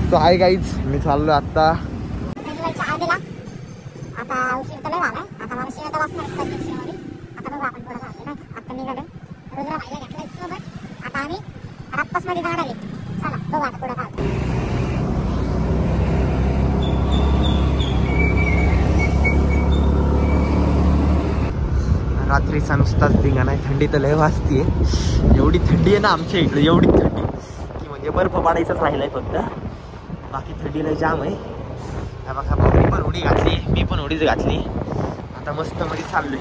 So hi guys, मी चाललो आता रात्रीचा नुसताच धिंगा नाही. थंडी तर लय वाजतीये. एवढी थंडी आहे ना आमच्या इकडे, एवढी थंडी की म्हणजे बर्फ पाडायचाच राहिलाय फक्त. बाकी थंडी लय जाम आहे. हा बघा, मी पण उडी घातली, मी पण उडीच घातली. आता मस्त मध्ये चाललोय.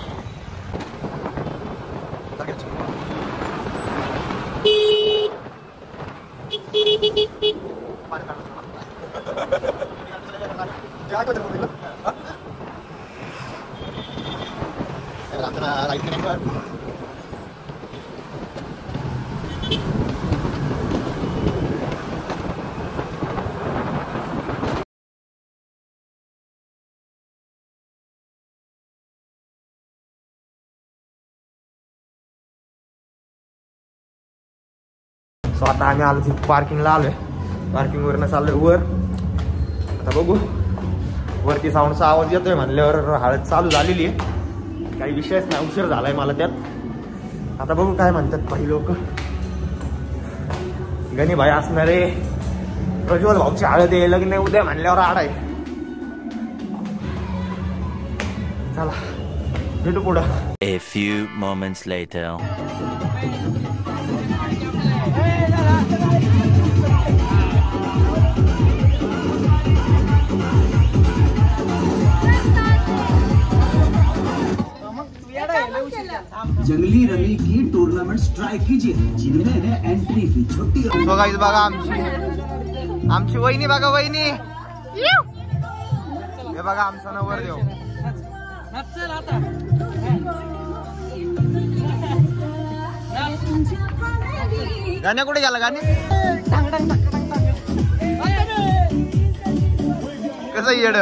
सो आता आम्ही आलो तिथे पार्किंगला आलोय. पार्किंगवरनं चाललोय वर. आता बघू, वरती साऊंडचा आवाज येतोय म्हणल्यावर हळद चालू झालेली आहे. काही विषयच नाही, उशीर झालाय मला त्यात. आता बघू काय म्हणतात काही लोक. गणी भाई असणारे, प्रज्वल भाऊची हळद आहे, लग्न उद्या म्हणल्यावर आड आहे. चला भेटू पुढं. A few moments later. जंगली रवी की टूर्नामेंट्स ट्राय कीजिए जिनमें एंट्री फी छोटी. सो गाईज बघा, आमची वहिनी बघा, वहिनी हे बघा आमचा नवरदेव. गाण्या कुठे गेला? गाणे कसं येड.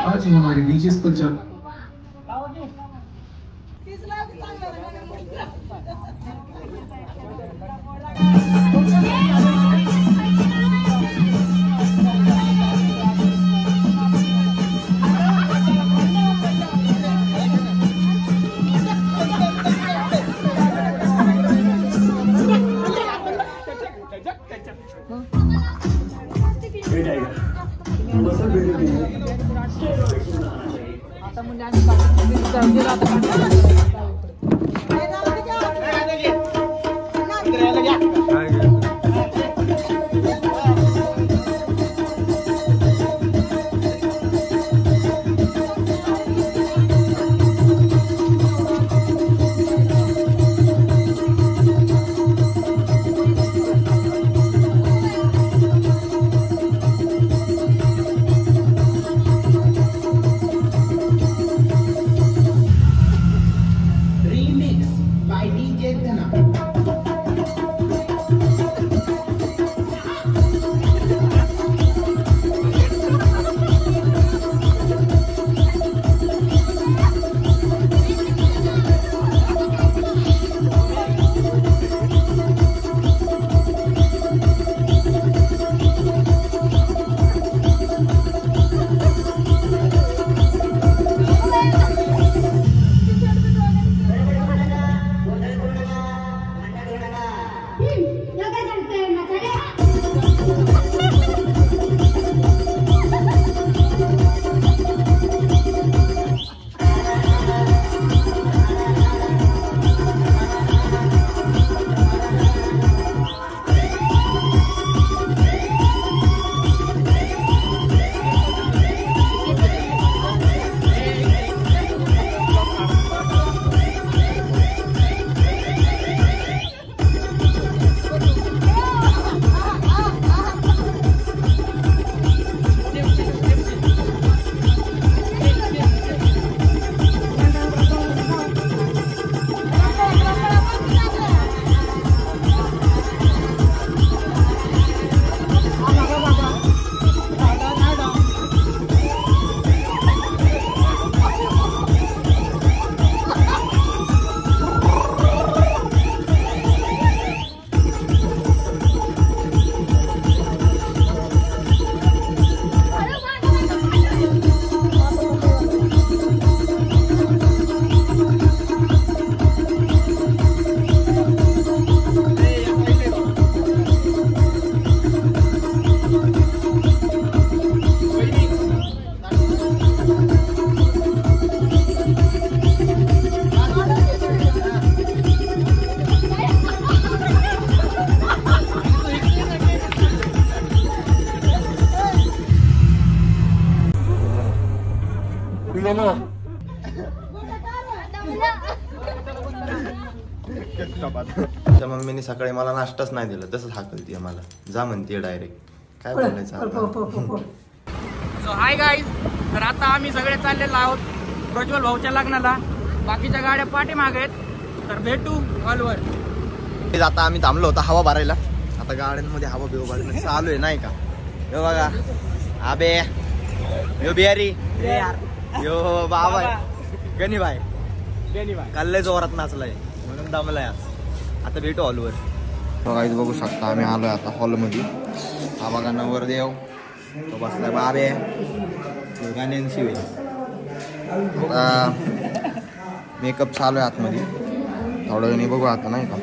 आज हमारे डीजे पर चल त्या मम्मीने सकाळी मला नाश्ताच नाही दिला, तसंच हाकलतीये मला, जा म्हणते डायरेक्ट. काय बोलायचं आता. सो हाय गाईज, तर आता आम्ही सगळे चाललेलो आहोत प्रज्वल भाऊच्या लग्नाला. बाकीच्या गाड्या पाठीमागे आहेत, तर भेटू हॉलवर. आता आम्ही थांबलो होतो हवा भरायला. आता गाड्यांमध्ये हवा बिव भरणं चालू आहे नाही का. यो बघा आबे, यो बिहारी, यो बाबा गणी भाई कल्ले जोरात नाचलाय म्हणून दमलाय आज. आता भेटू हॉलवर. बघू शकता आम्ही आलोय आता हॉलमध्ये. हा बघा नवरदेव तो बसलाय, बाबे गाण्यांशी मेकअप चालू आहे आतमध्ये. थोड्या वेळाने बघू आता नाही का.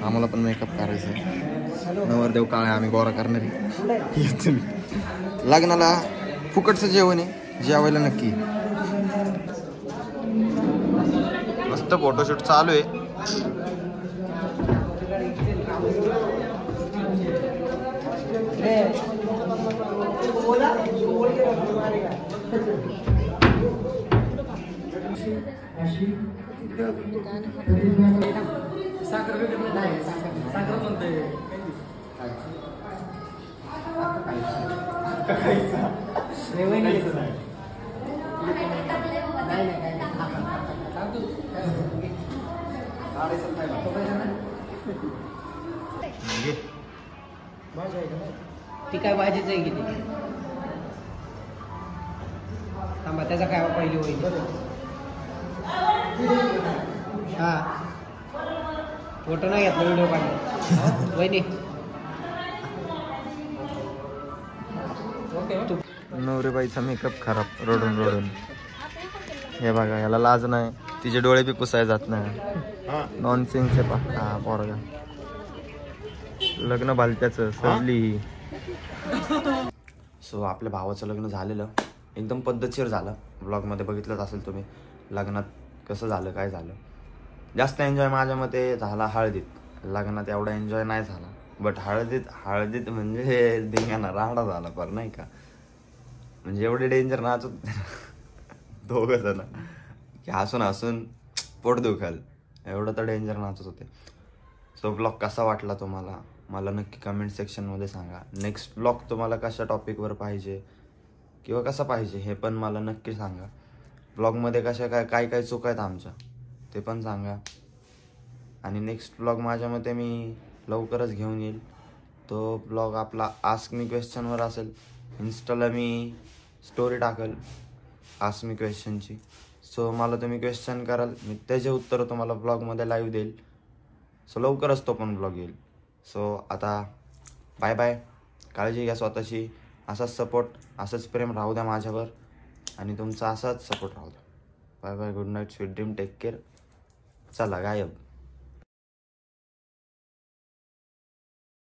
आम्हाला पण मेकअप करायचं आहे. नवरदेव काळे, आम्ही गोरा करणारी. लग्नाला फुकटचं जेवण आहे, जेवायला नक्की. मस्त फोटोशूट चालू आहे. ती काय भाजीच आहे किती थांबा त्याचा काय पहिली होईल हा फोटो नाही घेतला व्हिडिओ काढला वहिनी नवरीबाईचा मेकअप खराब रडून रडून. हे बघा याला लाज नाही, तिचे डोळे बी पुसाय जात नाही. नॉनसेन्स आहे पा हा पोरगा. लग्न बालत्याचं सजली. सो आपल्या भावाचं लग्न झालेलं एकदम पद्धतशीर झालं. ब्लॉगमध्ये बघितलंच असेल तुम्ही लग्नात कसं झालं काय झालं. जास्त एन्जॉय माझ्या मते झाला हळदीत. लग्नात एवढा एन्जॉय नाही झाला. बट हळदीत म्हणजे धिंगाणा राडा झाला पर नाही का. म्हणजे एवढे डेंजर नाचत दोघं जण की हसून पोट दुखाल एवढं तर डेंजर नाचत होते. सो ब्लॉग कसा वाटला तुम्हाला मला नक्की कमेंट सेक्शनमध्ये सांगा. नेक्स्ट ब्लॉग तुम्हाला कशा टॉपिकवर पाहिजे किंवा कसा पाहिजे हे पण मला नक्की सांगा. ब्लॉगमध्ये कशा काय चुका आहेत आमच्या ते पण सांगा. आणि नेक्स्ट ब्लॉग माझ्या मते मी लवकरच घेऊन येईल. तो ब्लॉग आपला आस्क मी क्वेश्चनवर असेल. इन्स्टाला मी स्टोरी टाकेल आस्क मी क्वेश्चनची. सो मला तुम्ही क्वेश्चन कराल मी त्याचे उत्तरं तुम्हाला ब्लॉगमध्ये लाईव्ह देईल. सो लवकरच तो पण ब्लॉग येईल. सो आता बाय बाय. काळजी घ्या स्वतःची. असाच सपोर्ट असंच प्रेम राहू द्या माझ्यावर आणि तुमचा असाच सपोर्ट राहू द्या. Bye bye. Good night. Sweet dream. Take care. चला गायब.